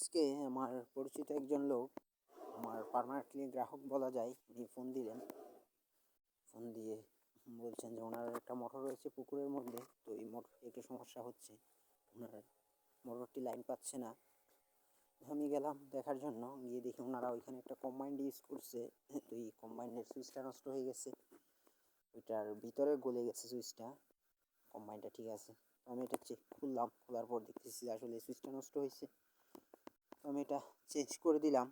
আজকে আমার পরিচিত একজন লোক, আমার পার্মানেন্টলি গ্রাহক বলা যায়, উনি ফোন দিলেন। ফোন দিয়ে বলছেন যে ওনার একটা মোটর রয়েছে পুকুরের মধ্যে, তো এই মোটরটি একটু সমস্যা হচ্ছে, ওনার মোটরটি লাইন পাচ্ছে না। আমি গেলাম দেখার জন্য, গিয়ে দেখি ওনারা ওইখানে একটা কম্বাইন্ড ইউজ করছে। তো এই কম্বাইন্ডের সুইচটা নষ্ট হয়ে গেছে, ওইটার ভিতরে গলে গেছে সুইচটা। কম্বাইন্ডটা ঠিক আছে, তো আমি এটা খুললাম, খোলার পর দেখতেছি আসলে সুইচটা নষ্ট হয়েছে। তো আমি এটা চেঞ্জ করে দিলাম।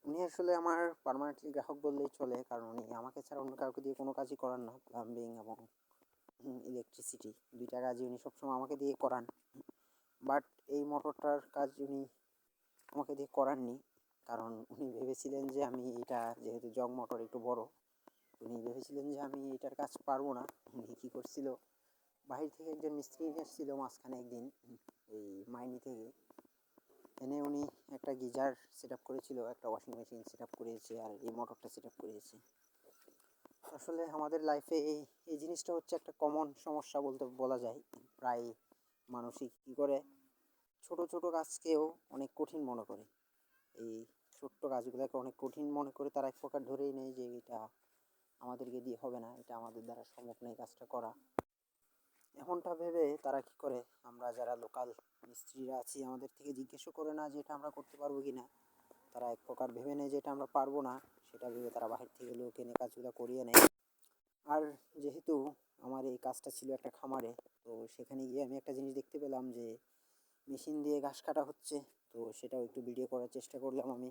উনি আসলে আমার পার্মানেন্টলি গ্রাহক বললেই চলে, কারণ উনি আমাকে ছাড়া অন্য কাউকে দিয়ে কোনো কাজই করান না। প্লাম্বিং এবং ইলেকট্রিসিটি দুইটা কাজই উনি সবসময় আমাকে দিয়ে করান। বাট এই মোটরটার কাজ উনি আমাকে দিয়ে করাননি, কারণ উনি ভেবেছিলেন যে আমি এটা, যেহেতু জগ মোটর একটু বড়, উনি ভেবেছিলেন যে আমি এটার কাজ পারবো না। উনি কী করছিল, বাহির থেকে একজন মিস্ত্রি এসেছিল মাঝখানে একদিন, এই মাইনি থেকে এনে উনি একটা গিজার সেট আপ করেছিল, একটা ওয়াশিং মেশিন সেট আপ করেছে, আর এই মোটরটা সেট আপ করেছে। আসলে আমাদের লাইফে এই জিনিসটা হচ্ছে একটা কমন সমস্যা বলা যায়। প্রায় মানুষই কী করে, ছোট ছোট কাজকেও অনেক কঠিন মনে করে। এই ছোট্ট কাজগুলোকে অনেক কঠিন মনে করে তারা এক প্রকার ধরেই নেয় যে এটা আমাদেরকে দিয়ে হবে না, এটা আমাদের দ্বারা সম্ভব নয় কাজটা করা। এমনটা ভেবে তারা কী করে, আমরা যারা লোকাল মিস্ত্রিরা আছি আমাদের থেকে জিজ্ঞেসও করে না যে এটা আমরা করতে পারবো কি না। তারা এক প্রকার ভেবে নেয় যে এটা আমরা পারবো না, সেটা ভেবে তারা বাহির থেকে লোক এনে কাজগুলো করিয়ে নেয়। আর যেহেতু আমার এই কাজটা ছিল একটা খামারে, তো সেখানে গিয়ে আমি একটা জিনিস দেখতে পেলাম যে মেশিন দিয়ে ঘাস কাটা হচ্ছে। তো সেটাও একটু ভিডিও করার চেষ্টা করলাম আমি।